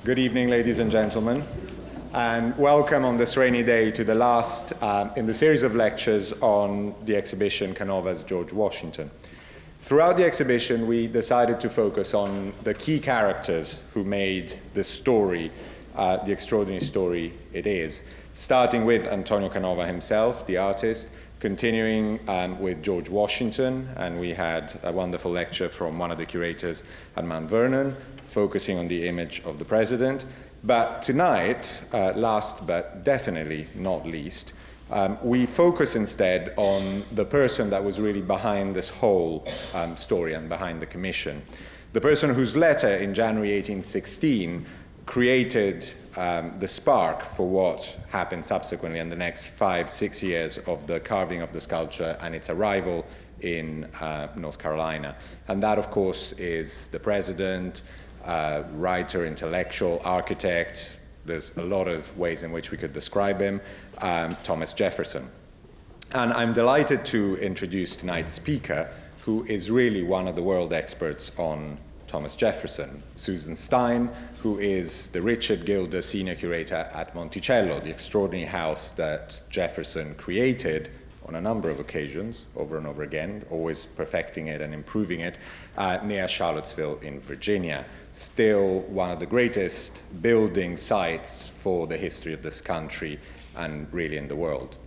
Good evening, ladies and gentlemen, and welcome on this rainy day to the last in the series of lectures on the exhibition Canova's George Washington. Throughout the exhibition, we decided to focus on the key characters who made the story, the extraordinary story it is, starting with Antonio Canova himself, the artist, continuing with George Washington, and we had a wonderful lecture from one of the curators at Mount Vernon, focusing on the image of the president. But tonight, last but definitely not least, we focus instead on the person that was really behind this whole story and behind the commission. The person whose letter in January 1816 created the spark for what happened subsequently in the next 5-6 years of the carving of the sculpture and its arrival in North Carolina. And that, of course, is the president, writer, intellectual, architect. There's a lot of ways in which we could describe him, Thomas Jefferson. And I'm delighted to introduce tonight's speaker, who is really one of the world experts on Thomas Jefferson, Susan Stein, who is the Richard Gilder Senior Curator at Monticello, the extraordinary house that Jefferson created on a number of occasions, over and over again, always perfecting it and improving it, near Charlottesville in Virginia. Still one of the greatest building sites for the history of this country and really in the world.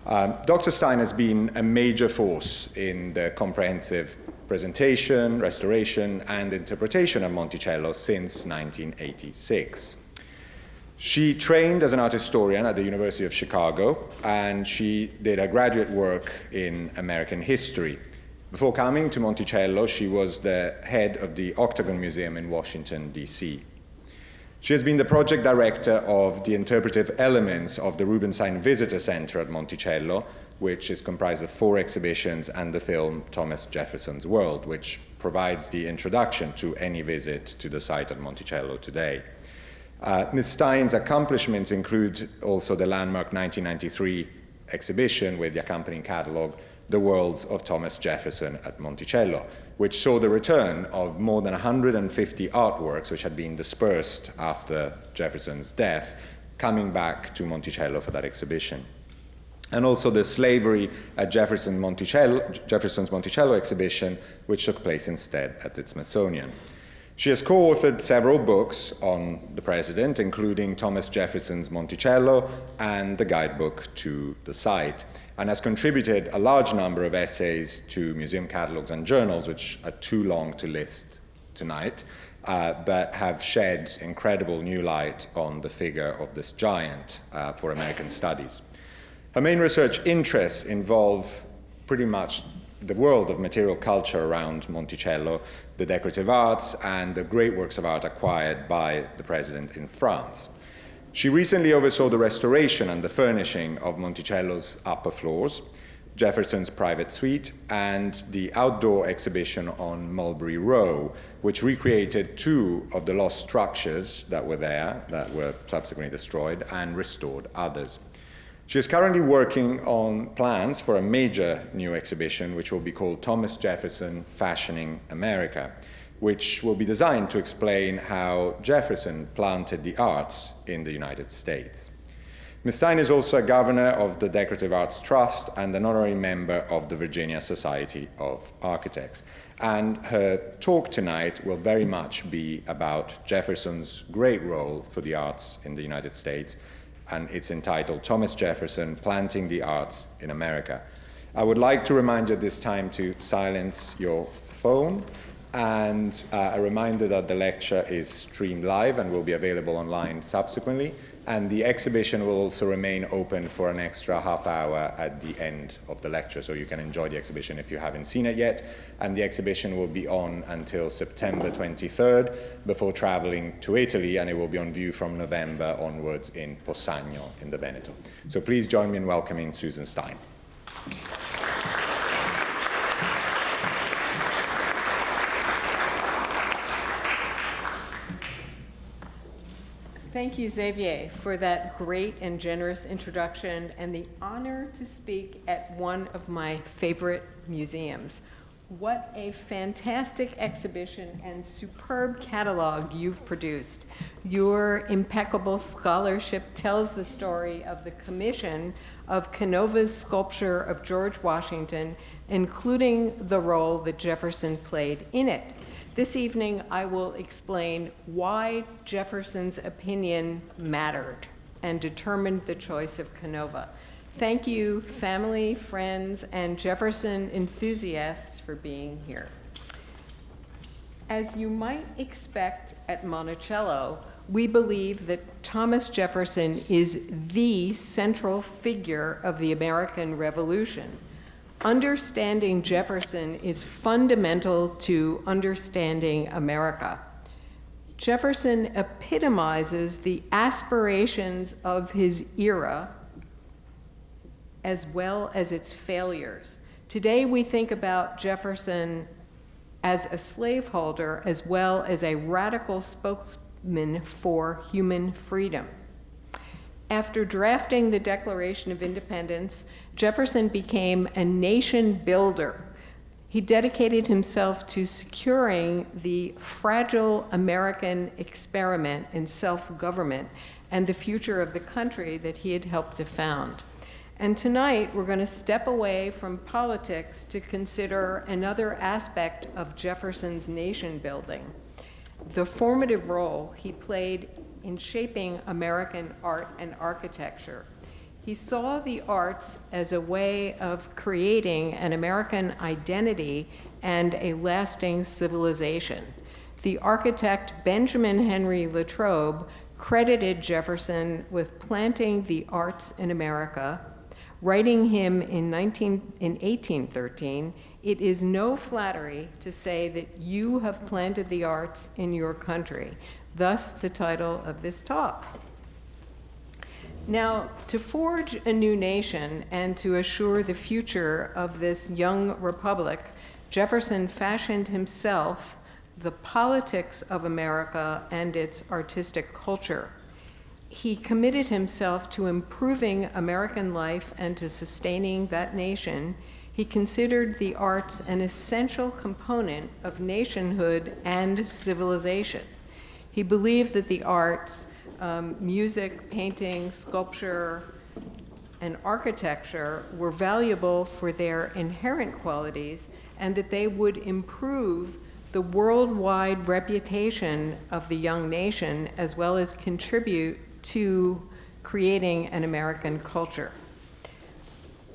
Dr. Stein has been a major force in the comprehensive presentation, restoration, and interpretation of Monticello since 1986. She trained as an art historian at the University of Chicago, and she did her graduate work in American history. Before coming to Monticello, she was the head of the Octagon Museum in Washington, D.C. She has been the project director of the interpretive elements of the Rubenstein Visitor Center at Monticello, which is comprised of 4 exhibitions and the film Thomas Jefferson's World, which provides the introduction to any visit to the site at Monticello today. Ms. Stein's accomplishments include also the landmark 1993 exhibition with the accompanying catalog, The Worlds of Thomas Jefferson at Monticello, which saw the return of more than 150 artworks which had been dispersed after Jefferson's death, coming back to Monticello for that exhibition. And also the Slavery at Jefferson's Monticello exhibition, which took place instead at the Smithsonian. She has co-authored several books on the president, including Thomas Jefferson's Monticello and the guidebook to the site, and has contributed a large number of essays to museum catalogs and journals, which are too long to list tonight, but have shed incredible new light on the figure of this giant for American studies. Her main research interests involve pretty much the world of material culture around Monticello, the decorative arts, and the great works of art acquired by the president in France. She recently oversaw the restoration and the furnishing of Monticello's upper floors, Jefferson's private suite, and the outdoor exhibition on Mulberry Row, which recreated 2 of the lost structures that were there, that were subsequently destroyed, and restored others. She is currently working on plans for a major new exhibition, which will be called Thomas Jefferson Fashioning America, which will be designed to explain how Jefferson planted the arts in the United States. Ms. Stein is also a governor of the Decorative Arts Trust and an honorary member of the Virginia Society of Architects. And her talk tonight will very much be about Jefferson's great role for the arts in the United States, and it's entitled Thomas Jefferson, Planting the Arts in America. I would like to remind you at this time to silence your phone, and a reminder that the lecture is streamed live and will be available online subsequently, and the exhibition will also remain open for an extra half hour at the end of the lecture, so you can enjoy the exhibition if you haven't seen it yet, and the exhibition will be on until September 23rd before traveling to Italy, and it will be on view from November onwards in Possagno in the Veneto. So please join me in welcoming Susan Stein. Thank you, Xavier, for that great and generous introduction and the honor to speak at one of my favorite museums. What a fantastic exhibition and superb catalog you've produced. Your impeccable scholarship tells the story of the commission of Canova's sculpture of George Washington, including the role that Jefferson played in it. This evening, I will explain why Jefferson's opinion mattered and determined the choice of Canova. Thank you, family, friends, and Jefferson enthusiasts for being here. As you might expect at Monticello, we believe that Thomas Jefferson is the central figure of the American Revolution. Understanding Jefferson is fundamental to understanding America. Jefferson epitomizes the aspirations of his era as well as its failures. Today we think about Jefferson as a slaveholder as well as a radical spokesman for human freedom. After drafting the Declaration of Independence, Jefferson became a nation builder. He dedicated himself to securing the fragile American experiment in self-government and the future of the country that he had helped to found. And tonight, we're going to step away from politics to consider another aspect of Jefferson's nation building, the formative role he played in shaping American art and architecture. He saw the arts as a way of creating an American identity and a lasting civilization. The architect Benjamin Henry Latrobe credited Jefferson with planting the arts in America, writing him in 1813, "It is no flattery to say that you have planted the arts in your country," thus the title of this talk. Now, to forge a new nation and to assure the future of this young republic, Jefferson fashioned himself the politics of America and its artistic culture. He committed himself to improving American life and to sustaining that nation. He considered the arts an essential component of nationhood and civilization. He believed that the arts, music, painting, sculpture, and architecture were valuable for their inherent qualities and that they would improve the worldwide reputation of the young nation as well as contribute to creating an American culture.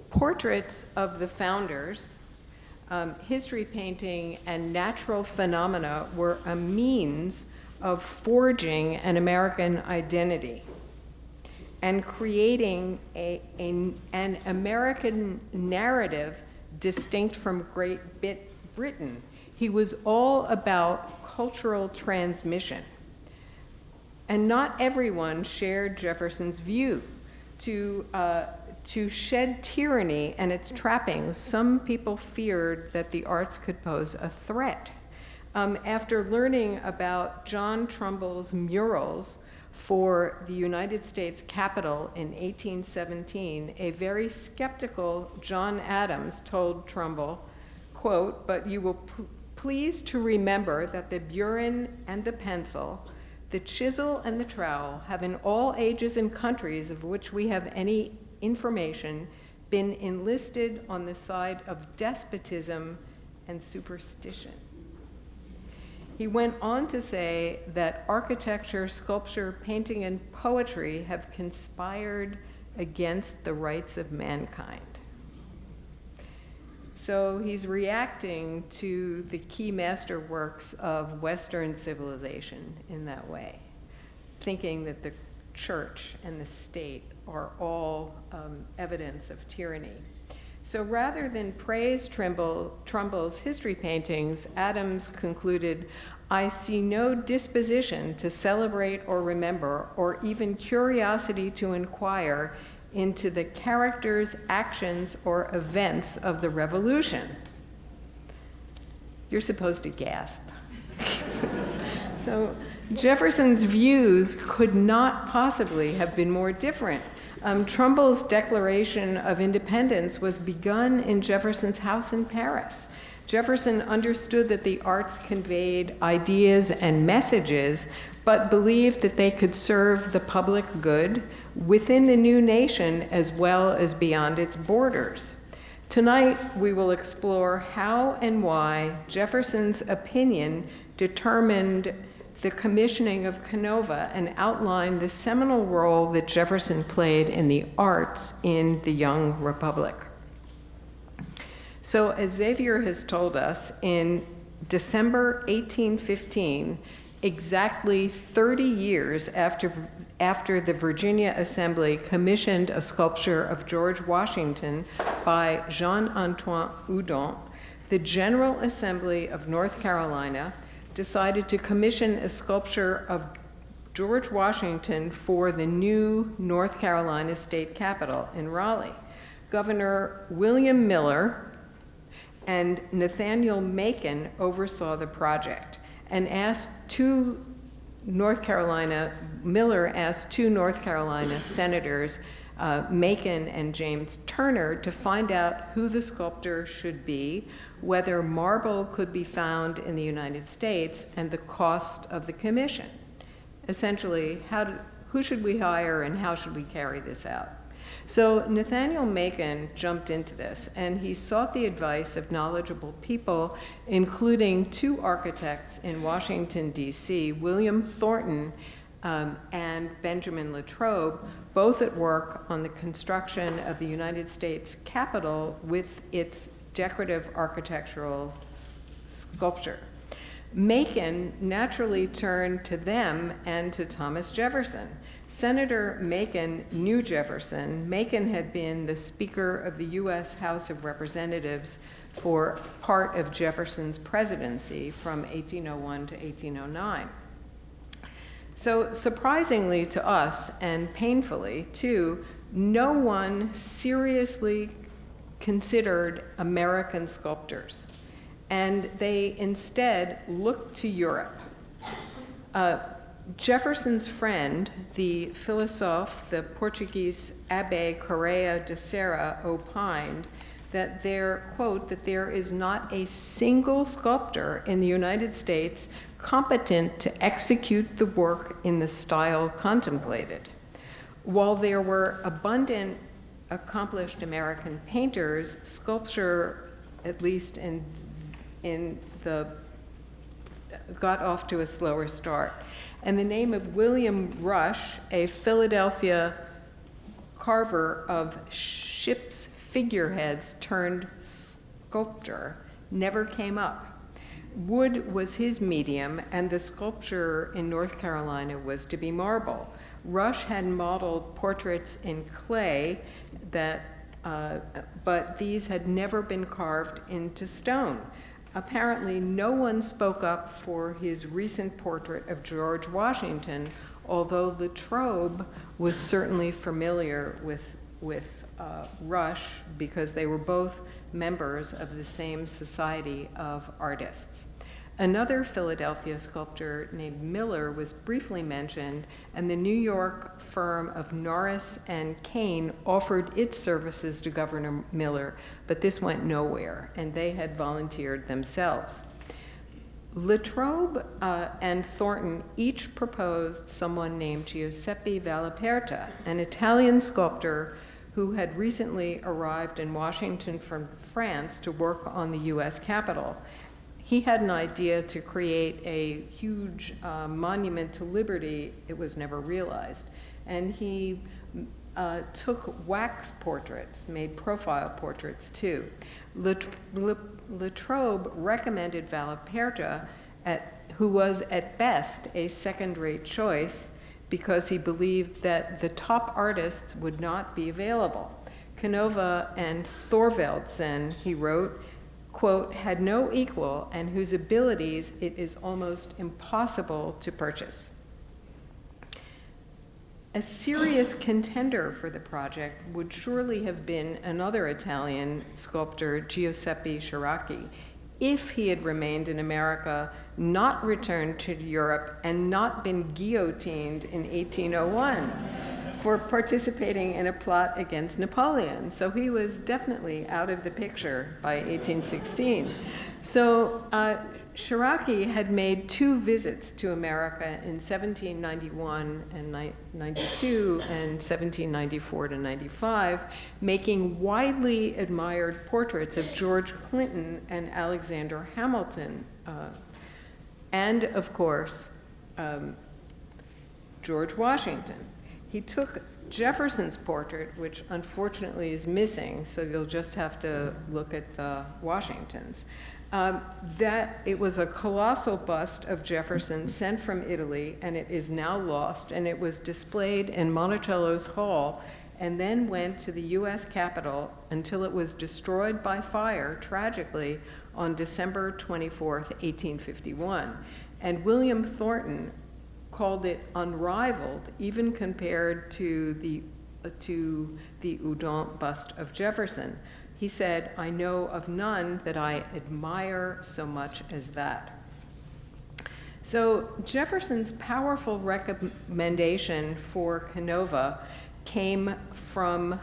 Portraits of the founders, history painting, and natural phenomena were a means of forging an American identity and creating an American narrative distinct from Great Britain. He was all about cultural transmission. And not everyone shared Jefferson's view. To shed tyranny and its trappings, some people feared that the arts could pose a threat. After learning about John Trumbull's murals for the United States Capitol in 1817, a very skeptical John Adams told Trumbull, quote, "But you will please to remember that the burin and the pencil, the chisel and the trowel have in all ages and countries of which we have any information been enlisted on the side of despotism and superstition." He went on to say that architecture, sculpture, painting, and poetry have conspired against the rights of mankind. So he's reacting to the key masterworks of Western civilization in that way, thinking that the church and the state are all evidence of tyranny. So rather than praise Trumbull's history paintings, Adams concluded, "I see no disposition to celebrate or remember, or even curiosity to inquire into the characters, actions, or events of the Revolution." You're supposed to gasp. So Jefferson's views could not possibly have been more different. Trumbull's Declaration of Independence was begun in Jefferson's house in Paris. Jefferson understood that the arts conveyed ideas and messages, but believed that they could serve the public good within the new nation as well as beyond its borders. Tonight, we will explore how and why Jefferson's opinion determined the commissioning of Canova and outline the seminal role that Jefferson played in the arts in the young republic. So, as Xavier has told us, in December 1815, exactly 30 years after the Virginia Assembly commissioned a sculpture of George Washington by Jean-Antoine Houdon, the General Assembly of North Carolina decided to commission a sculpture of George Washington for the new North Carolina state capitol in Raleigh. Governor William Miller and Nathaniel Macon oversaw the project and Miller asked two North Carolina senators, Macon and James Turner, to find out who the sculptor should be, whether marble could be found in the United States, and the cost of the commission. Essentially, who should we hire and how should we carry this out? So Nathaniel Macon jumped into this, and he sought the advice of knowledgeable people, including two architects in Washington, D.C., William Thornton and Benjamin Latrobe, both at work on the construction of the United States Capitol with its decorative architectural sculpture. Macon naturally turned to them and to Thomas Jefferson. Senator Macon knew Jefferson. Macon had been the Speaker of the U.S. House of Representatives for part of Jefferson's presidency from 1801 to 1809. So surprisingly to us, and painfully too, no one seriously considered American sculptors, and they instead looked to Europe. Jefferson's friend, the philosophe, the Portuguese Abbé Correia de Serra, opined that there is not a single sculptor in the United States competent to execute the work in the style contemplated. While there were abundant accomplished American painters, sculpture, at least got off to a slower start. And the name of William Rush, a Philadelphia carver of ships' figureheads turned sculptor, never came up. Wood was his medium, and the sculpture in North Carolina was to be marble. Rush had modeled portraits in clay but these had never been carved into stone. Apparently, no one spoke up for his recent portrait of George Washington, although Latrobe was certainly familiar with Rush because they were both members of the same Society of Artists. Another Philadelphia sculptor named Miller was briefly mentioned, and the New York firm of Norris and Kane offered its services to Governor Miller, but this went nowhere, and they had volunteered themselves. Latrobe and Thornton each proposed someone named Giuseppe Valaperta, an Italian sculptor who had recently arrived in Washington from France to work on the U.S. Capitol. He had an idea to create a huge monument to liberty. It was never realized. And he took wax portraits, made profile portraits too. Latrobe recommended Valaperta, who was at best a second-rate choice, because he believed that the top artists would not be available. Canova and Thorvaldsen, he wrote, quote, had no equal, and whose abilities it is almost impossible to purchase. A serious contender for the project would surely have been another Italian sculptor, Giuseppe Chiracchi, if he had remained in America, not returned to Europe, and not been guillotined in 1801 for participating in a plot against Napoleon. So he was definitely out of the picture by 1816. So Shiraki had made 2 visits to America in 1791 and 92 and 1794 to 95, making widely admired portraits of George Clinton and Alexander Hamilton, and of course, George Washington. He took Jefferson's portrait, which unfortunately is missing, so you'll just have to look at the Washingtons. That it was a colossal bust of Jefferson sent from Italy, and it is now lost, and it was displayed in Monticello's hall, and then went to the US Capitol until it was destroyed by fire, tragically, on December 24th, 1851. And William Thornton called it unrivaled, even compared to the Houdon bust of Jefferson. He said, "I know of none that I admire so much as that." So Jefferson's powerful recommendation for Canova came from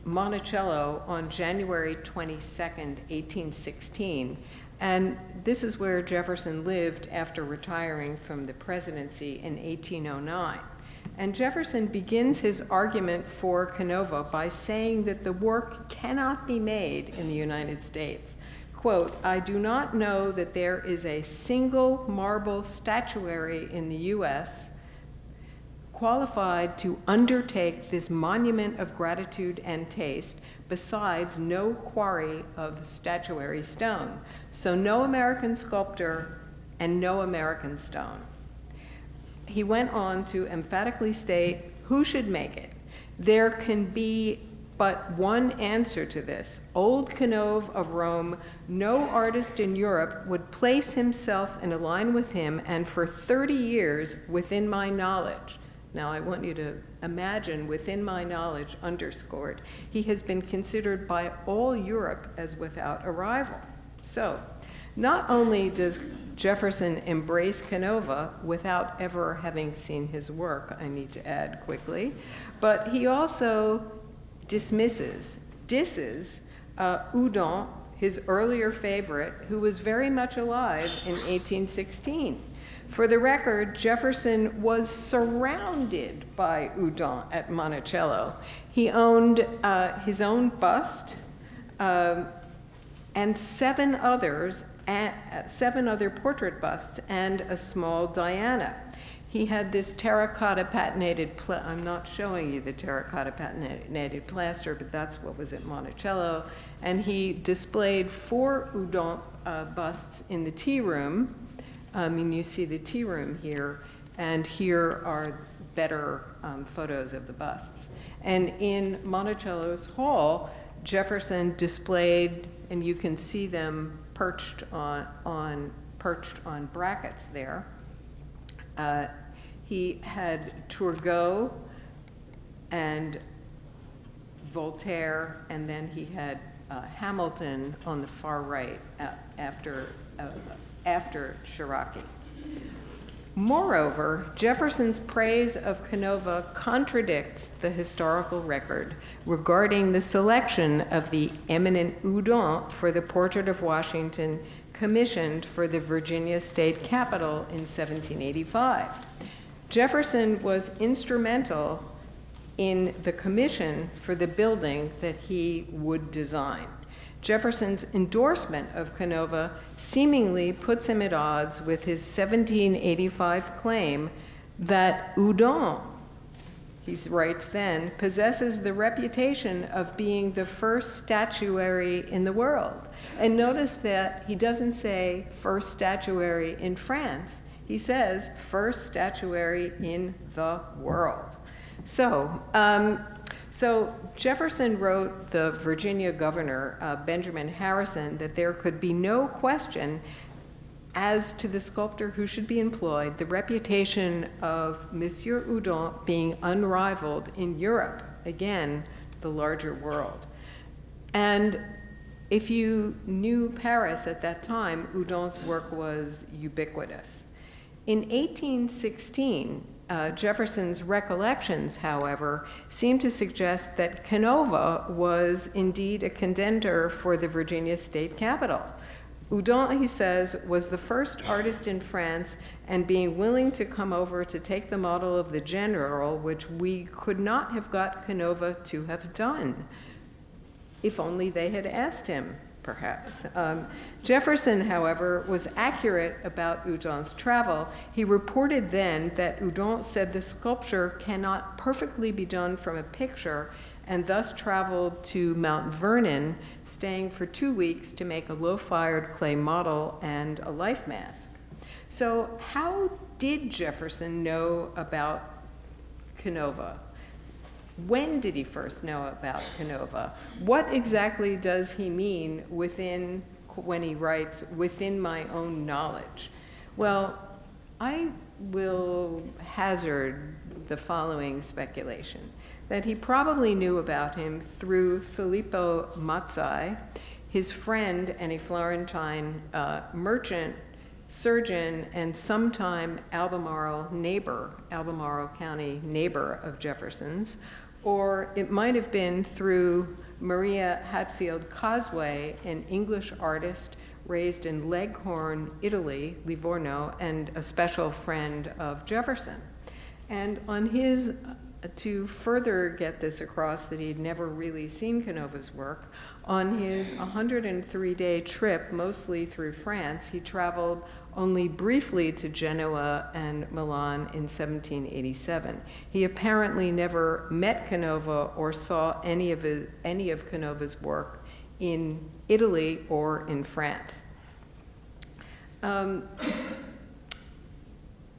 Monticello on January 22nd, 1816. And this is where Jefferson lived after retiring from the presidency in 1809. And Jefferson begins his argument for Canova by saying that the work cannot be made in the United States. Quote, "I do not know that there is a single marble statuary in the US qualified to undertake this monument of gratitude and taste, besides no quarry of statuary stone. So no American sculptor and no American stone." He went on to emphatically state who should make it. There can be but one answer to this. Old Canova of Rome, no artist in Europe would place himself in a line with him, and for 30 years, within my knowledge. Now I want you to imagine within my knowledge underscored. He has been considered by all Europe as without a rival. So, not only does Jefferson embrace Canova without ever having seen his work, I need to add quickly, but he also disses Houdon, his earlier favorite, who was very much alive in 1816. For the record, Jefferson was surrounded by Houdon at Monticello. He owned his own bust and 7 other portrait busts and a small Diana. He had this terracotta patinated, I'm not showing you the terracotta patinated plaster, but that's what was at Monticello. And he displayed 4 Houdon busts in the tea room. And you see the tea room here, and here are better photos of the busts. And in Monticello's hall, Jefferson displayed, and you can see them perched on brackets there. He had Turgot and Voltaire, and then he had Hamilton on the far right after Shiraki. Moreover, Jefferson's praise of Canova contradicts the historical record regarding the selection of the eminent Houdon for the portrait of Washington commissioned for the Virginia State Capitol in 1785. Jefferson was instrumental in the commission for the building that he would design. Jefferson's endorsement of Canova seemingly puts him at odds with his 1785 claim that Houdon, he writes then, possesses the reputation of being the first statuary in the world. And notice that he doesn't say first statuary in France. He says first statuary in the world. So Jefferson wrote the Virginia governor, Benjamin Harrison, that there could be no question as to the sculptor who should be employed, the reputation of Monsieur Houdon being unrivaled in Europe, again, the larger world. And if you knew Paris at that time, Houdon's work was ubiquitous. In 1816, Jefferson's recollections, however, seem to suggest that Canova was indeed a contender for the Virginia state capitol. Houdon, he says, was the first artist in France, and being willing to come over to take the model of the general, which we could not have got Canova to have done, if only they had asked him, perhaps. Jefferson, however, was accurate about Houdon's travel. He reported then that Houdon said the sculpture cannot perfectly be done from a picture, and thus traveled to Mount Vernon, staying for 2 weeks to make a low-fired clay model and a life mask. So how did Jefferson know about Canova? When did he first know about Canova? What exactly does he mean when he writes, within my own knowledge? Well, I will hazard the following speculation, that he probably knew about him through Filippo Mazzai, his friend and a Florentine merchant, surgeon, and sometime Albemarle County neighbor of Jefferson's, or it might have been through Maria Hatfield Cosway, an English artist raised in Leghorn, Italy, Livorno, and a special friend of Jefferson. And on his, to further get this across that he'd never really seen Canova's work, on his 103-day trip, mostly through France, he traveled only briefly to Genoa and Milan in 1787. He apparently never met Canova or saw any of Canova's work in Italy or in France.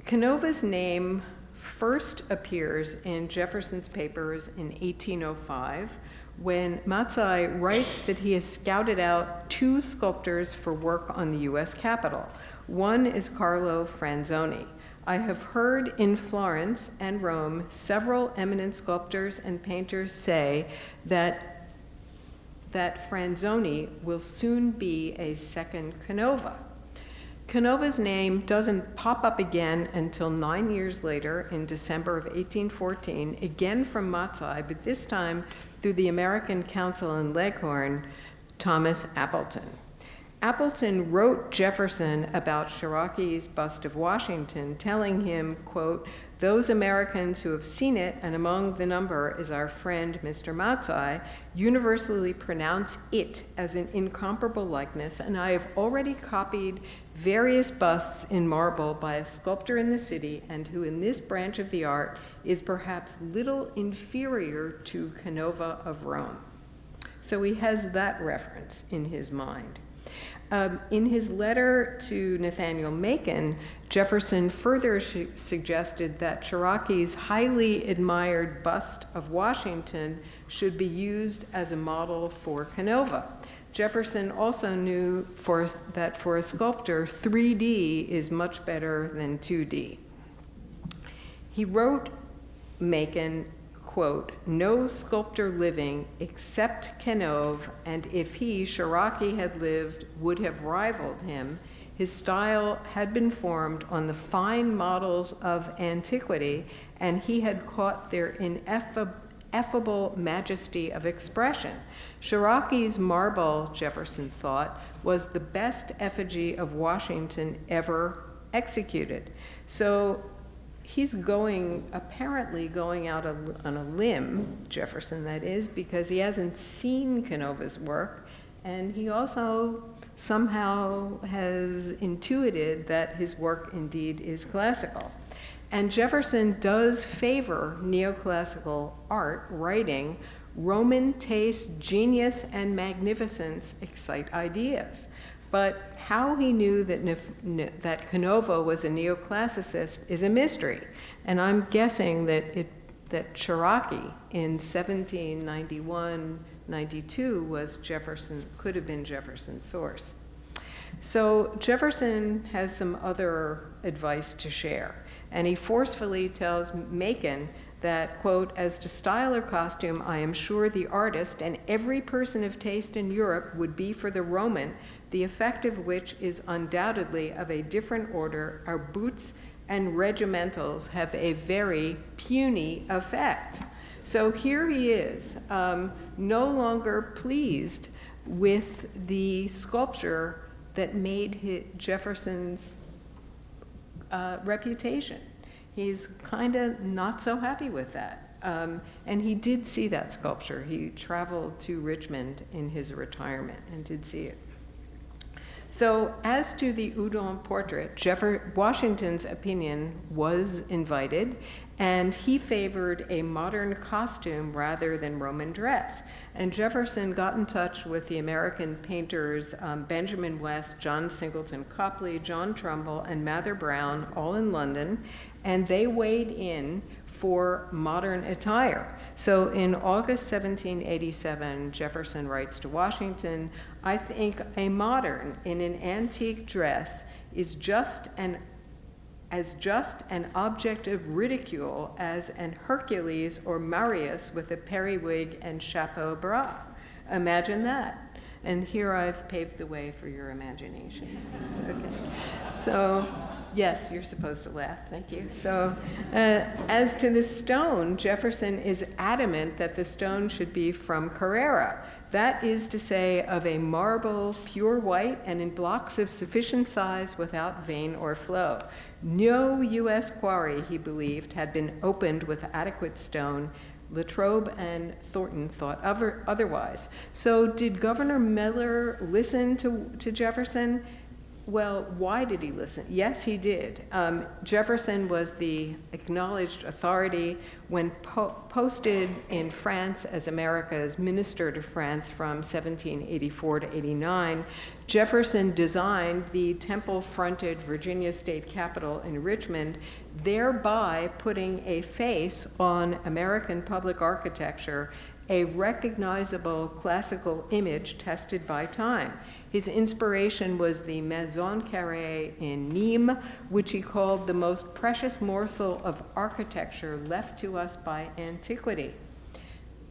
Canova's name first appears in Jefferson's papers in 1805, when Mazzai writes that he has scouted out 2 sculptors for work on the US Capitol. One is Carlo Franzoni. I have heard in Florence and Rome several eminent sculptors and painters say that Franzoni will soon be a second Canova. Canova's name doesn't pop up again until 9 years later, in December of 1814, again from Mazzai, but this time through the American consul in Leghorn, Thomas Appleton. Appleton wrote Jefferson about Cherokee's bust of Washington, telling him, quote, "Those Americans who have seen it, and among the number is our friend Mr. Mazzai, universally pronounce it as an incomparable likeness, and I have already copied various busts in marble by a sculptor in the city, and who in this branch of the art is perhaps little inferior to Canova of Rome." So he has that reference in his mind. In his letter to Nathaniel Macon, Jefferson further suggested that Cherokee's highly admired bust of Washington should be used as a model for Canova. Jefferson also knew that for a sculptor, 3D is much better than 2D. He wrote Macon, quote, "No sculptor living except Canova, and if he, Cherokee, had lived, would have rivaled him. His style had been formed on the fine models of antiquity, and he had caught their ineffable majesty of expression. Cherokee's marble," Jefferson thought, "was the best effigy of Washington ever executed." So he's apparently going out on a limb, Jefferson that is, because he hasn't seen Canova's work, and he also somehow has intuited that his work indeed is classical. And Jefferson does favor neoclassical art, writing, "Roman taste, genius, and magnificence excite ideas." But how he knew that Canova was a neoclassicist is a mystery. And I'm guessing that Cherokee in 1791-92 could have been Jefferson's source. So Jefferson has some other advice to share. And he forcefully tells Macon that, quote, "As to style or costume, I am sure the artist and every person of taste in Europe would be for the Roman, the effect of which is undoubtedly of a different order. Our boots and regimentals have a very puny effect. So here he is, no longer pleased with the sculpture that made Jefferson's reputation. He's kind of not so happy with that. And he did see that sculpture. He traveled to Richmond in his retirement and did see it. So as to the Houdon portrait, Washington's opinion was invited, and he favored a modern costume rather than Roman dress. And Jefferson got in touch with the American painters Benjamin West, John Singleton Copley, John Trumbull, and Mather Brown, all in London, and they weighed in for modern attire. So in August 1787, Jefferson writes to Washington, "I think a modern in an antique dress is just an object of ridicule as an Hercules or Marius with a periwig and chapeau bras." Imagine that. And here I've paved the way for your imagination. Okay. So, yes, you're supposed to laugh, thank you. So, as to the stone, Jefferson is adamant that the stone should be from Carrara. That is to say, of a marble, pure white, and in blocks of sufficient size without vein or flow. No U.S. quarry, he believed, had been opened with adequate stone. Latrobe and Thornton thought otherwise. So did Governor Miller listen to Jefferson? Well, why did he listen? Yes, he did. Jefferson was the acknowledged authority when posted in France as America's minister to France from 1784 to 89. Jefferson designed the temple-fronted Virginia State Capitol in Richmond, thereby putting a face on American public architecture, a recognizable classical image tested by time. His inspiration was the Maison Carrée in Nîmes, which he called the most precious morsel of architecture left to us by antiquity.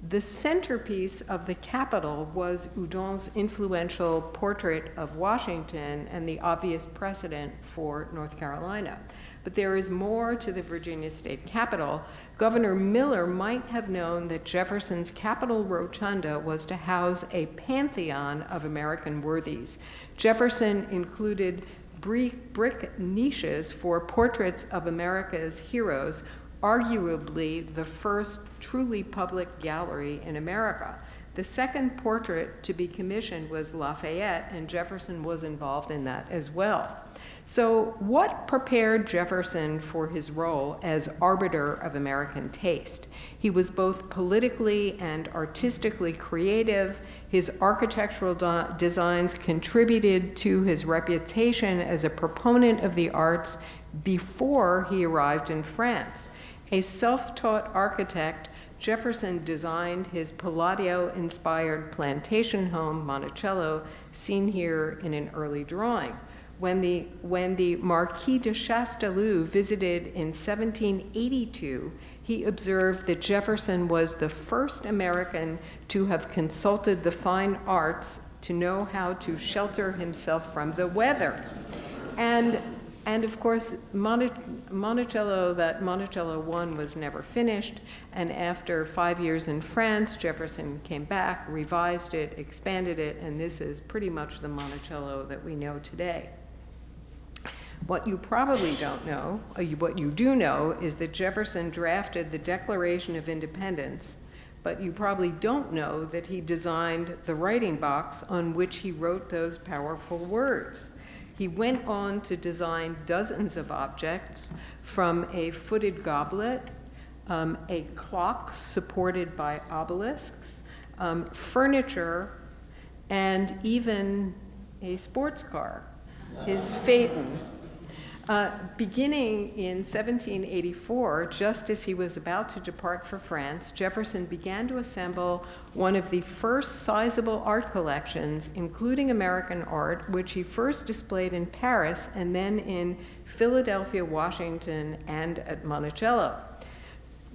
The centerpiece of the Capitol was Houdon's influential portrait of Washington and the obvious precedent for North Carolina. But there is more to the Virginia State Capitol. Governor Miller might have known that Jefferson's Capitol Rotunda was to house a pantheon of American worthies. Jefferson included brick niches for portraits of America's heroes, arguably the first truly public gallery in America. The second portrait to be commissioned was Lafayette, and Jefferson was involved in that as well. So what prepared Jefferson for his role as arbiter of American taste? He was both politically and artistically creative. His architectural designs contributed to his reputation as a proponent of the arts before he arrived in France. A self-taught architect, Jefferson designed his Palladio-inspired plantation home, Monticello, seen here in an early drawing. When the Marquis de Chastellux visited in 1782, he observed that Jefferson was the first American to have consulted the fine arts to know how to shelter himself from the weather. And of course, Monticello I was never finished, and after 5 years in France, Jefferson came back, revised it, expanded it, and this is pretty much the Monticello that we know today. What you probably don't know, what you do know, is that Jefferson drafted the Declaration of Independence, but you probably don't know that he designed the writing box on which he wrote those powerful words. He went on to design dozens of objects, from a footed goblet, a clock supported by obelisks, furniture, and even a sports car, his phaeton. Beginning in 1784, just as he was about to depart for France, Jefferson began to assemble one of the first sizable art collections, including American art, which he first displayed in Paris and then in Philadelphia, Washington, and at Monticello.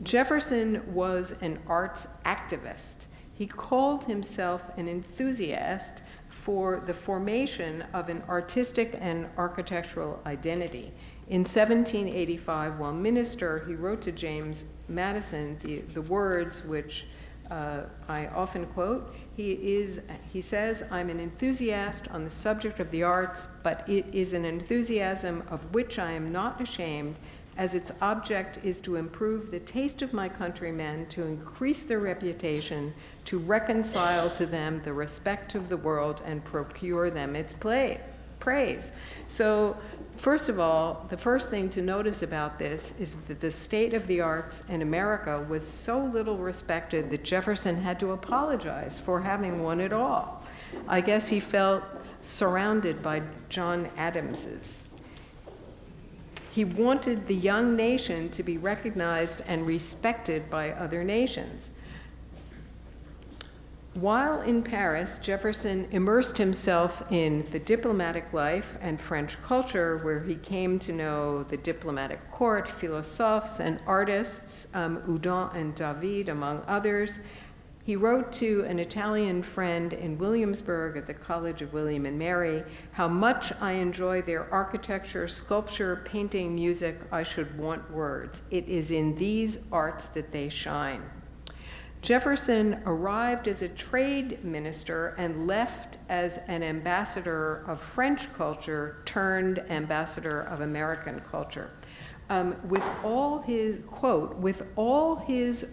Jefferson was an arts activist. He called himself an enthusiast for the formation of an artistic and architectural identity. In 1785, while minister, he wrote to James Madison the words which I often quote. He says, "I'm an enthusiast on the subject of the arts, but it is an enthusiasm of which I am not ashamed, as its object is to improve the taste of my countrymen, to increase their reputation, to reconcile to them the respect of the world, and procure them its praise." So, first of all, the first thing to notice about this is that the state of the arts in America was so little respected that Jefferson had to apologize for having one at all. I guess he felt surrounded by John Adamses. He wanted the young nation to be recognized and respected by other nations. While in Paris, Jefferson immersed himself in the diplomatic life and French culture, where he came to know the diplomatic court, philosophes, and artists, Houdon and David, among others. He wrote to an Italian friend in Williamsburg at the College of William and Mary, "How much I enjoy their architecture, sculpture, painting, music, I should want words. It is in these arts that they shine." Jefferson arrived as a trade minister and left as an ambassador of French culture turned ambassador of American culture. With all his, quote, "with all his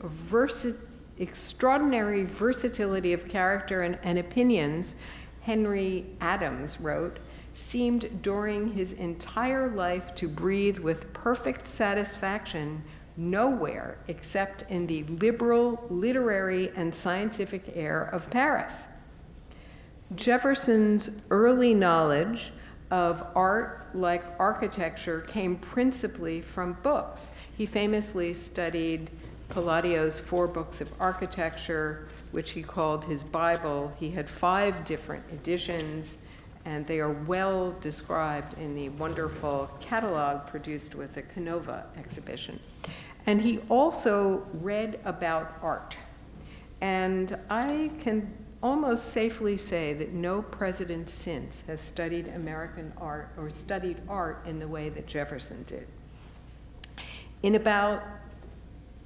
extraordinary versatility of character and opinions," Henry Adams wrote, "seemed during his entire life to breathe with perfect satisfaction nowhere except in the liberal, literary, and scientific air of Paris." Jefferson's early knowledge of art, like architecture, came principally from books. He famously studied Palladio's 4 books of architecture, which he called his Bible. He had 5 different editions, and they are well described in the wonderful catalog produced with the Canova exhibition. And he also read about art. And I can almost safely say that no president since has studied American art or studied art in the way that Jefferson did. In about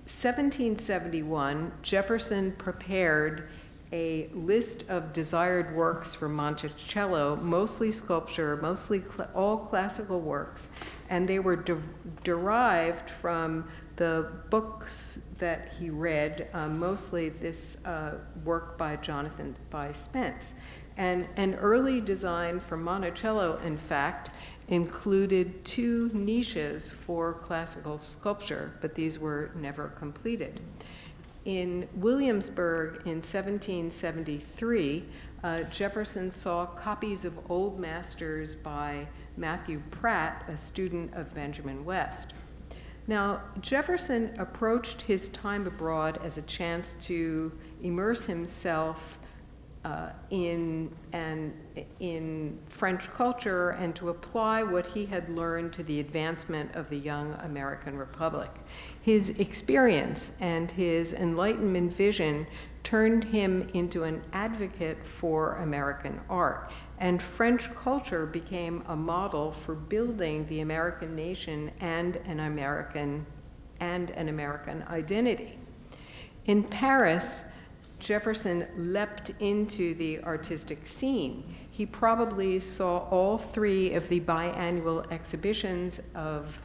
1771, Jefferson prepared a list of desired works for Monticello, mostly sculpture, mostly all classical works, and they were derived from the books that he read, mostly this work by Jonathan Spence. And an early design for Monticello, in fact, included 2 niches for classical sculpture, but these were never completed. In Williamsburg in 1773, Jefferson saw copies of old masters by Matthew Pratt, a student of Benjamin West. Now, Jefferson approached his time abroad as a chance to immerse himself in French culture and to apply what he had learned to the advancement of the young American Republic. His experience and his Enlightenment vision turned him into an advocate for American art, and French culture became a model for building the American nation and an American identity. In Paris, Jefferson leapt into the artistic scene. He probably saw all 3 of the biannual exhibitions of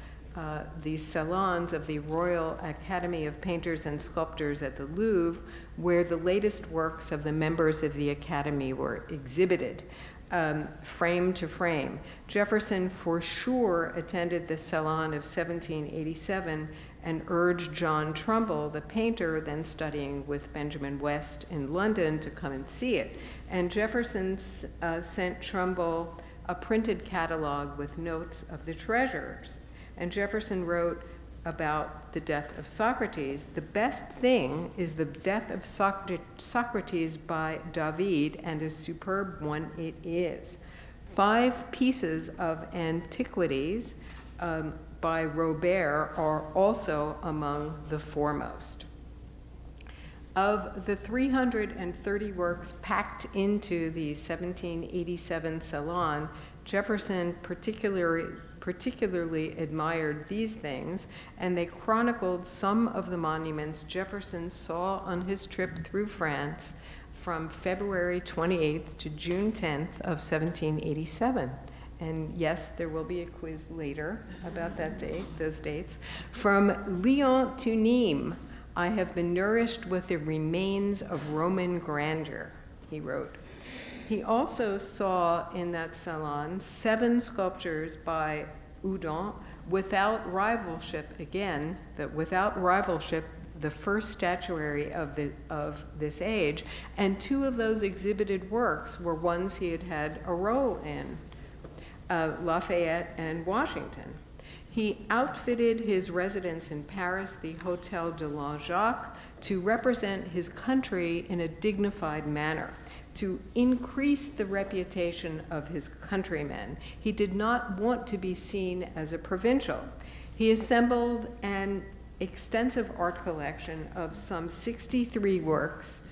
the salons of the Royal Academy of Painters and Sculptors at the Louvre, where the latest works of the members of the Academy were exhibited, frame to frame. Jefferson for sure attended the Salon of 1787 and urged John Trumbull, the painter, then studying with Benjamin West in London, to come and see it. And Jefferson sent Trumbull a printed catalog with notes of the treasures. And Jefferson wrote about the death of Socrates. "The best thing is the death of Socrates by David, and a superb one it is. 5 pieces of antiquities by Robert are also among the foremost." Of the 330 works packed into the 1787 Salon, Jefferson particularly admired these things, and they chronicled some of the monuments Jefferson saw on his trip through France from February 28th to June 10th of 1787. And yes, there will be a quiz later about that date, those dates. From Lyon to Nîmes, I have been nourished with the remains of Roman grandeur, he wrote. He also saw in that salon 7 sculptures by Houdon without rivalship, again, the first statuary of this age, and 2 of those exhibited works were ones he had had a role in, Lafayette and Washington. He outfitted his residence in Paris, the Hôtel de Langeac, to represent his country in a dignified manner, to increase the reputation of his countrymen. He did not want to be seen as a provincial. He assembled an extensive art collection of some 63 works,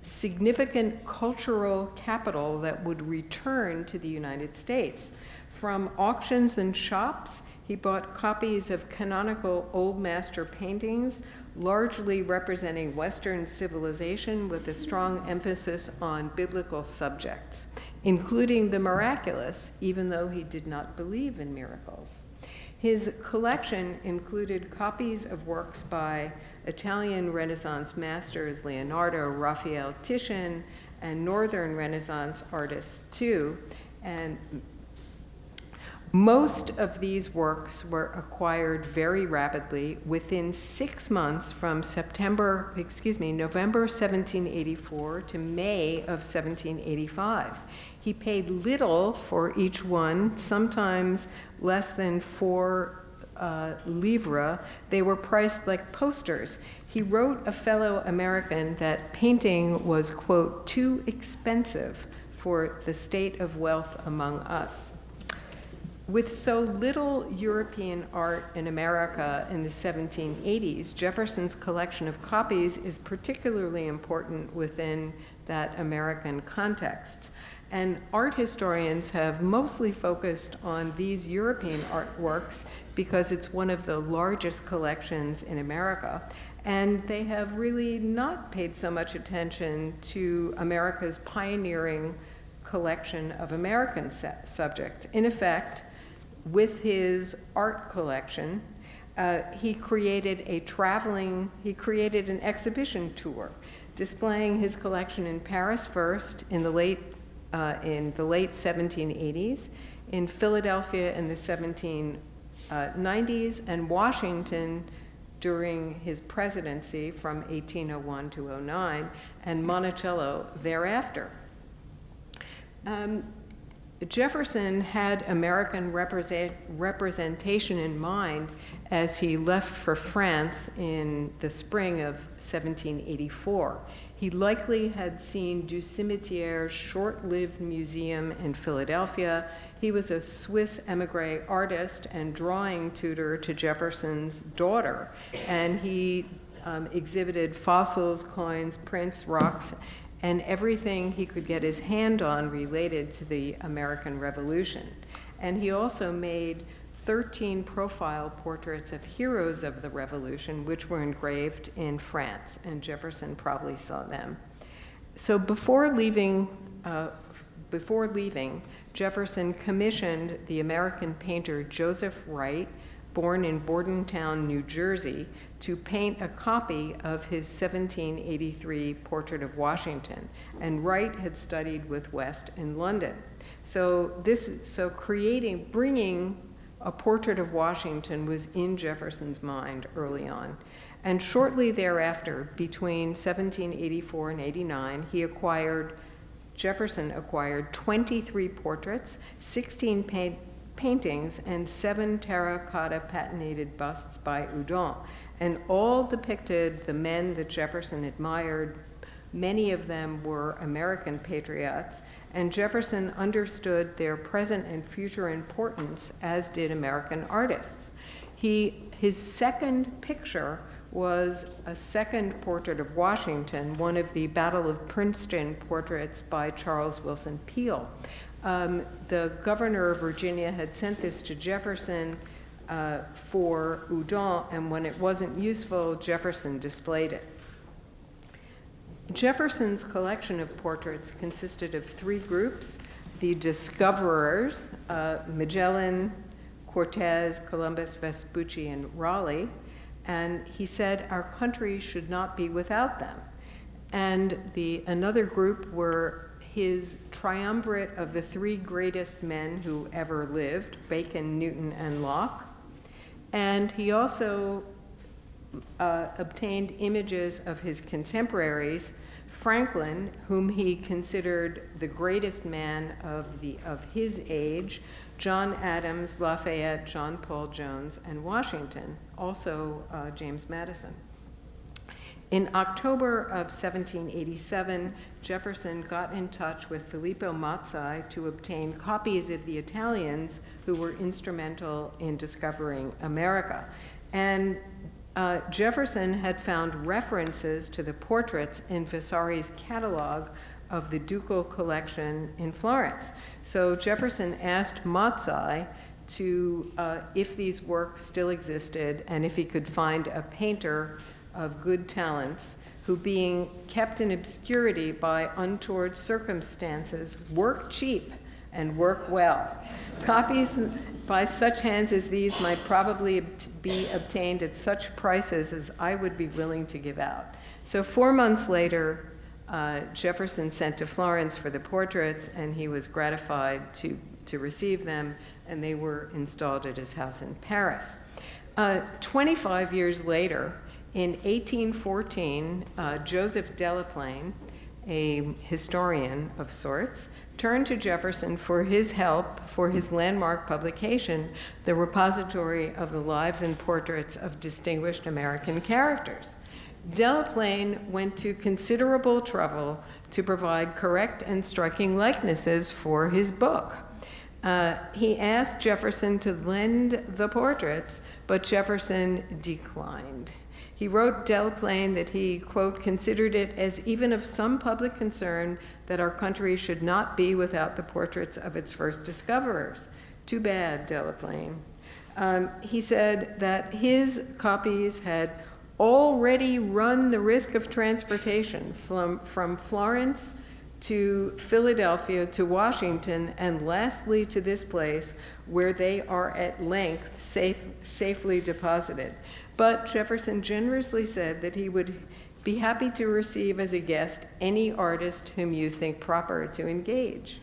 significant cultural capital that would return to the United States. From auctions and shops, he bought copies of canonical Old Master paintings, largely representing Western civilization with a strong emphasis on biblical subjects, including the miraculous, even though he did not believe in miracles. His collection included copies of works by Italian Renaissance masters Leonardo, Raphael, Titian, and Northern Renaissance artists too, and most of these works were acquired very rapidly within 6 months from November 1784 to May of 1785. He paid little for each one, sometimes less than 4 livres. They were priced like posters. He wrote a fellow American that painting was, quote, too expensive for the state of wealth among us. With so little European art in America in the 1780s, Jefferson's collection of copies is particularly important within that American context. And art historians have mostly focused on these European artworks because it's one of the largest collections in America. And they have really not paid so much attention to America's pioneering collection of American subjects. In effect, with his art collection, he created an exhibition tour, displaying his collection in Paris first in the late 1780s, in Philadelphia in the 1790s, and Washington during his presidency from 1801 to 09, and Monticello thereafter. Jefferson had American representation in mind as he left for France in the spring of 1784. He likely had seen Du Cimitiere's short-lived museum in Philadelphia. He was a Swiss emigre artist and drawing tutor to Jefferson's daughter, and he exhibited fossils, coins, prints, rocks, and everything he could get his hand on related to the American Revolution. And he also made 13 profile portraits of heroes of the Revolution, which were engraved in France, and Jefferson probably saw them. So before leaving, Jefferson commissioned the American painter Joseph Wright, born in Bordentown, New Jersey, to paint a copy of his 1783 portrait of Washington. And Wright had studied with West in London. Bringing a portrait of Washington was in Jefferson's mind early on. And shortly thereafter, between 1784 and 89, Jefferson acquired 23 portraits, 16 paintings, and 7 terracotta patinated busts by Houdon, and all depicted the men that Jefferson admired. Many of them were American patriots, and Jefferson understood their present and future importance, as did American artists. His second picture was a second portrait of Washington, one of the Battle of Princeton portraits by Charles Wilson Peale. The governor of Virginia had sent this to Jefferson for Houdon, and when it wasn't useful, Jefferson displayed it. Jefferson's collection of portraits consisted of three groups: the discoverers, Magellan, Cortez, Columbus, Vespucci, and Raleigh, and he said our country should not be without them. And another group were his triumvirate of the three greatest men who ever lived, Bacon, Newton, and Locke. And he also obtained images of his contemporaries, Franklin, whom he considered the greatest man of his age, John Adams, Lafayette, John Paul Jones, and Washington, also James Madison. In October of 1787, Jefferson got in touch with Filippo Mazzei to obtain copies of the Italians who were instrumental in discovering America. And Jefferson had found references to the portraits in Vasari's catalog of the ducal collection in Florence. So Jefferson asked Mazzei to, if these works still existed, and if he could find a painter of good talents who, being kept in obscurity by untoward circumstances, work cheap and work well. Copies by such hands as these might probably be obtained at such prices as I would be willing to give out. So 4 months later, Jefferson sent to Florence for the portraits, and he was gratified to receive them, and they were installed at his house in Paris. 25 years later, in 1814, Joseph Delaplane, a historian of sorts, turned to Jefferson for his help for his landmark publication, The Repository of the Lives and Portraits of Distinguished American Characters. Delaplane went to considerable trouble to provide correct and striking likenesses for his book. He asked Jefferson to lend the portraits, but Jefferson declined. He wrote Delaplane that he, quote, considered it as even of some public concern that our country should not be without the portraits of its first discoverers. Too bad, Delaplane. He said that his copies had already run the risk of transportation from Florence to Philadelphia to Washington, and lastly to this place where they are at length safely deposited. But Jefferson generously said that he would be happy to receive as a guest any artist whom you think proper to engage.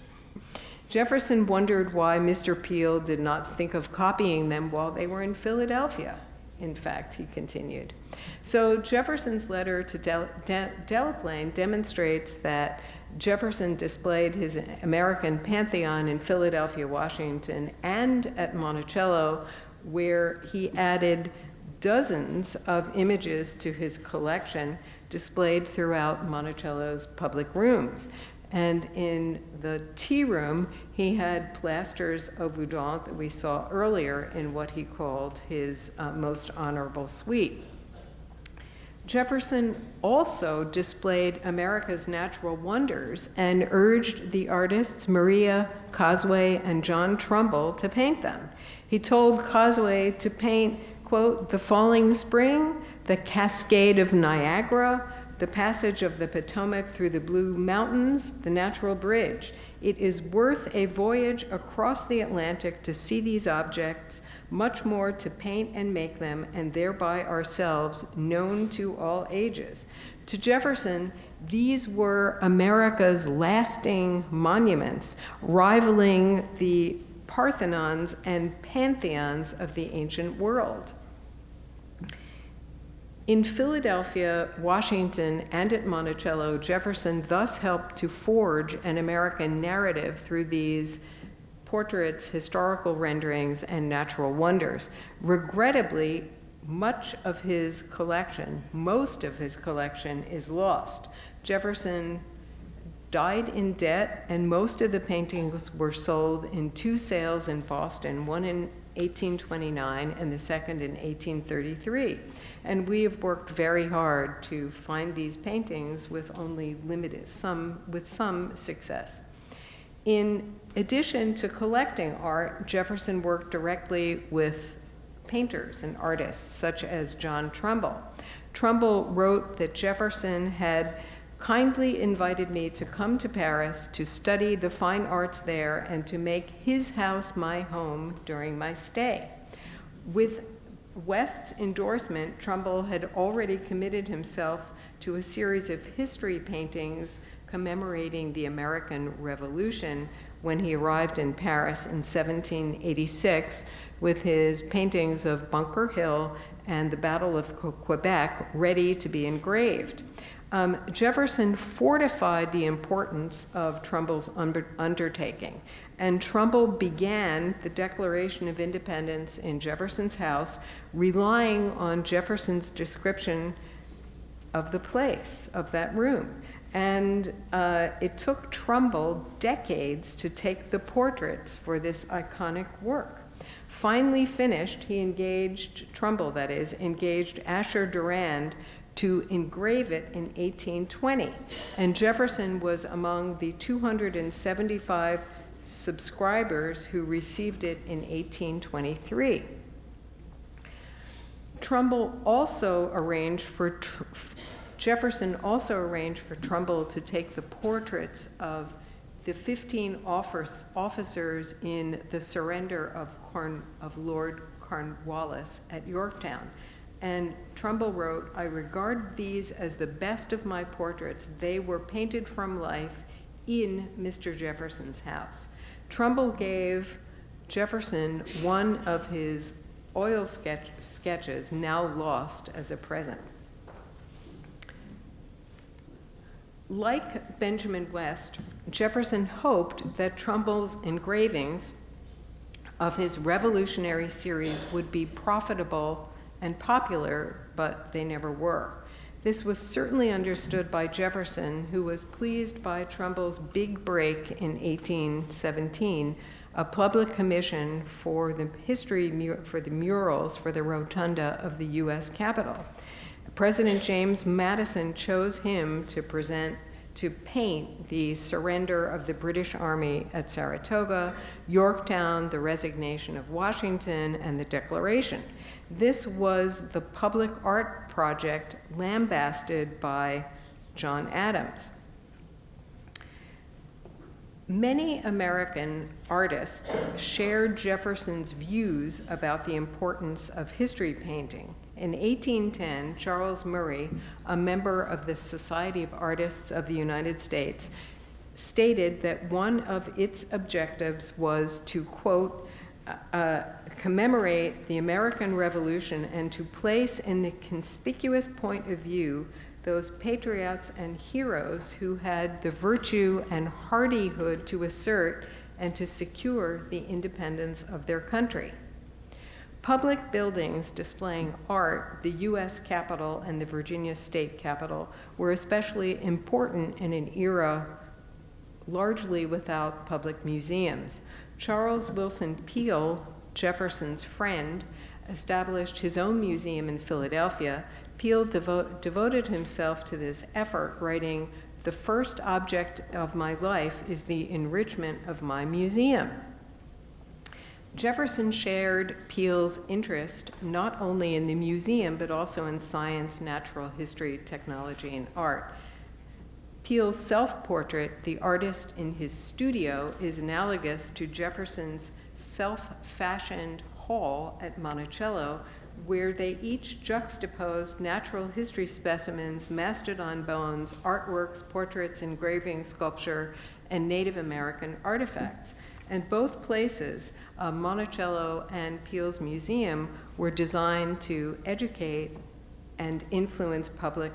Jefferson wondered why Mr. Peale did not think of copying them while they were in Philadelphia. In fact, he continued. So Jefferson's letter to Delaplane demonstrates that Jefferson displayed his American pantheon in Philadelphia, Washington, and at Monticello, where he added dozens of images to his collection displayed throughout Monticello's public rooms. And in the tea room, he had plasters of Houdon that we saw earlier in what he called his most honorable suite. Jefferson also displayed America's natural wonders and urged the artists Maria Cosway and John Trumbull to paint them. He told Cosway to paint, quote, the falling spring, the cascade of Niagara, the passage of the Potomac through the Blue Mountains, the natural bridge. It is worth a voyage across the Atlantic to see these objects, much more to paint and make them, and thereby ourselves known to all ages. To Jefferson, these were America's lasting monuments, rivaling the Parthenons and pantheons of the ancient world. In Philadelphia, Washington, and at Monticello, Jefferson thus helped to forge an American narrative through these portraits, historical renderings, and natural wonders. Regrettably, most of his collection is lost. Jefferson died in debt, and most of the paintings were sold in two sales in Boston, one in 1829 and the second in 1833. And we have worked very hard to find these paintings with only some success. In addition to collecting art, Jefferson worked directly with painters and artists such as John Trumbull. Trumbull wrote that Jefferson had kindly invited me to come to Paris to study the fine arts there and to make his house my home during my stay. With West's endorsement, Trumbull had already committed himself to a series of history paintings commemorating the American Revolution when he arrived in Paris in 1786 with his paintings of Bunker Hill and the Battle of Quebec ready to be engraved. Jefferson fortified the importance of Trumbull's undertaking, and Trumbull began the Declaration of Independence in Jefferson's house, relying on Jefferson's description of the place, of that room. And it took Trumbull decades to take the portraits for this iconic work. Finally finished, Trumbull engaged Asher Durand to engrave it in 1820. And Jefferson was among the 275 subscribers who received it in 1823. Jefferson also arranged for Trumbull to take the portraits of the 15 officers in the surrender of Lord Cornwallis at Yorktown. And Trumbull wrote, "I regard these as the best of my portraits. They were painted from life in Mr. Jefferson's house." Trumbull gave Jefferson one of his oil sketches, now lost, as a present. Like Benjamin West, Jefferson hoped that Trumbull's engravings of his revolutionary series would be profitable and popular, but they never were. This was certainly understood by Jefferson, who was pleased by Trumbull's big break in 1817, a public commission for the murals for the rotunda of the U.S. Capitol. President James Madison chose him to paint the surrender of the British Army at Saratoga, Yorktown, the resignation of Washington, and the Declaration. This was the public art project lambasted by John Adams. Many American artists shared Jefferson's views about the importance of history painting. In 1810, Charles Murray, a member of the Society of Artists of the United States, stated that one of its objectives was to, quote, commemorate the American Revolution and to place in the conspicuous point of view those patriots and heroes who had the virtue and hardihood to assert and to secure the independence of their country. Public buildings displaying art, the U.S. Capitol and the Virginia State Capitol, were especially important in an era largely without public museums. Charles Willson Peale, Jefferson's friend, established his own museum in Philadelphia. Peale devoted himself to this effort, writing, "The first object of my life is the enrichment of my museum." Jefferson shared Peale's interest not only in the museum, but also in science, natural history, technology, and art. Peale's self-portrait, "The Artist in His Studio," is analogous to Jefferson's self-fashioned hall at Monticello, where they each juxtaposed natural history specimens, mastodon bones, artworks, portraits, engravings, sculpture, and Native American artifacts. And both places, Monticello and Peale's museum, were designed to educate and influence public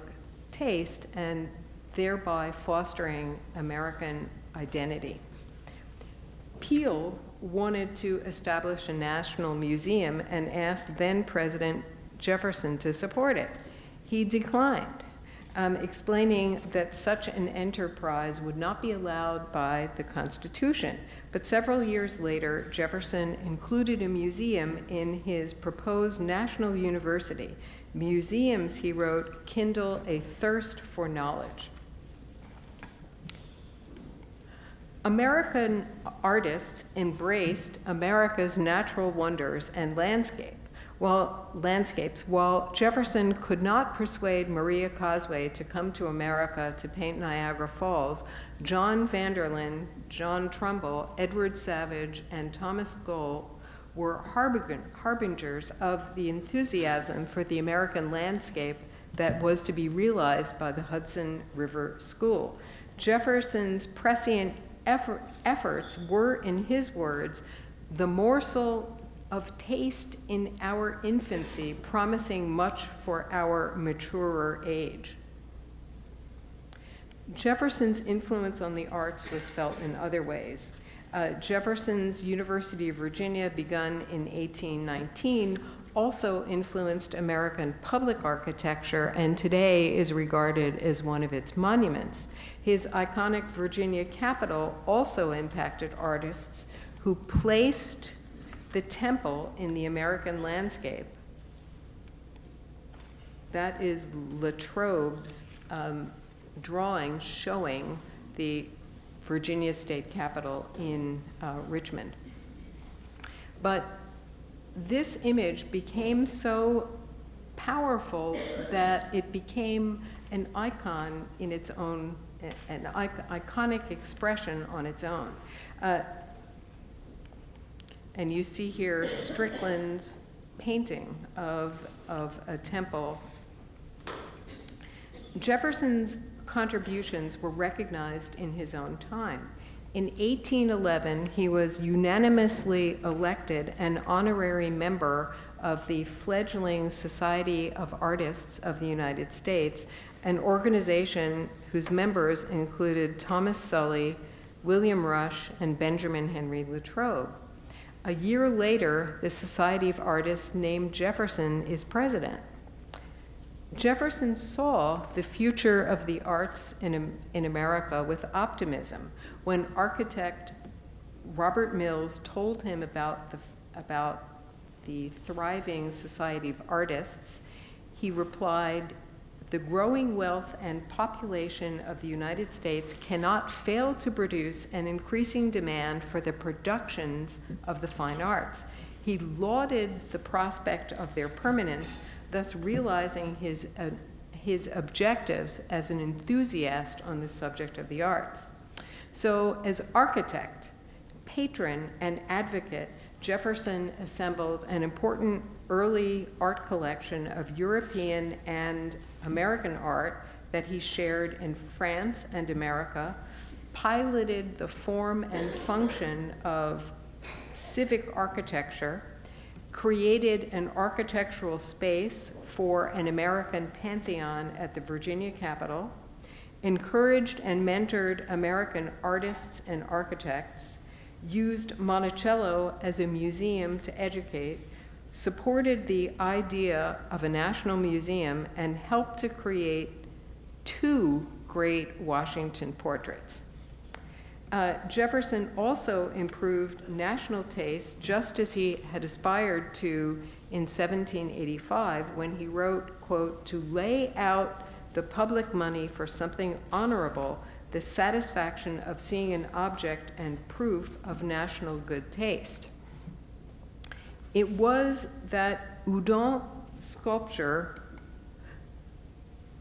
taste and thereby fostering American identity. Peale wanted to establish a national museum and asked then President Jefferson to support it. He declined. explaining that such an enterprise would not be allowed by the Constitution. But several years later, Jefferson included a museum in his proposed national university. Museums, he wrote, kindle a thirst for knowledge. American artists embraced America's natural wonders and landscapes. While Jefferson could not persuade Maria Cosway to come to America to paint Niagara Falls, John Vanderlyn, John Trumbull, Edward Savage, and Thomas Gohl were harbingers of the enthusiasm for the American landscape that was to be realized by the Hudson River School. Jefferson's prescient efforts were, in his words, the morsel of taste in our infancy, promising much for our maturer age. Jefferson's influence on the arts was felt in other ways. Jefferson's University of Virginia, begun in 1819, also influenced American public architecture and today is regarded as one of its monuments. His iconic Virginia Capitol also impacted artists who placed the temple in the American landscape. That is Latrobe's drawing showing the Virginia State Capitol in Richmond. But this image became so powerful that it became an icon in its own, an iconic expression on its own. And you see here Strickland's painting of a temple. Jefferson's contributions were recognized in his own time. In 1811, he was unanimously elected an honorary member of the fledgling Society of Artists of the United States, an organization whose members included Thomas Sully, William Rush, and Benjamin Henry Latrobe. A year later, the Society of Artists named Jefferson as president. Jefferson saw the future of the arts in America with optimism. When architect Robert Mills told him about the thriving Society of Artists, he replied, "The growing wealth and population of the United States cannot fail to produce an increasing demand for the productions of the fine arts." He lauded the prospect of their permanence, thus realizing his objectives as an enthusiast on the subject of the arts. So as architect, patron, and advocate, Jefferson assembled an important early art collection of European and American art that he shared in France and America, piloted the form and function of civic architecture, created an architectural space for an American pantheon at the Virginia Capitol, encouraged and mentored American artists and architects, used Monticello as a museum to educate, supported the idea of a national museum, and helped to create two great Washington portraits. Jefferson also improved national taste, just as he had aspired to in 1785 when he wrote, quote, "To lay out the public money for something honorable, the satisfaction of seeing an object and proof of national good taste." It was that Houdon sculpture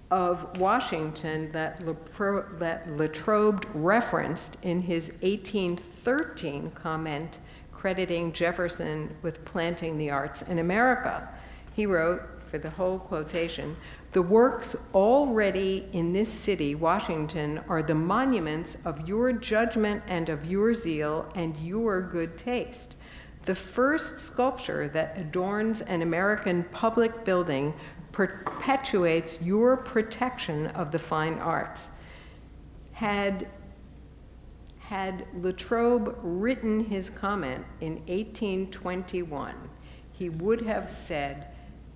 of Washington that Latrobe referenced in his 1813 comment crediting Jefferson with planting the arts in America. He wrote, for the whole quotation, "The works already in this city, Washington, are the monuments of your judgment and of your zeal and your good taste. The first sculpture that adorns an American public building perpetuates your protection of the fine arts." Had Latrobe written his comment in 1821, he would have said,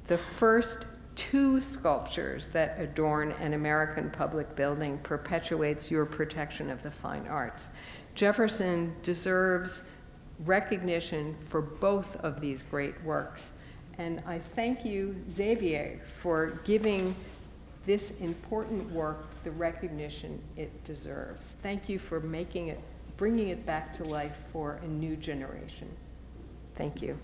"The first two sculptures that adorn an American public building perpetuates your protection of the fine arts. Jefferson deserves recognition for both of these great works. And I thank you, Xavier, for giving this important work the recognition it deserves. Thank you for bringing it back to life for a new generation. Thank you.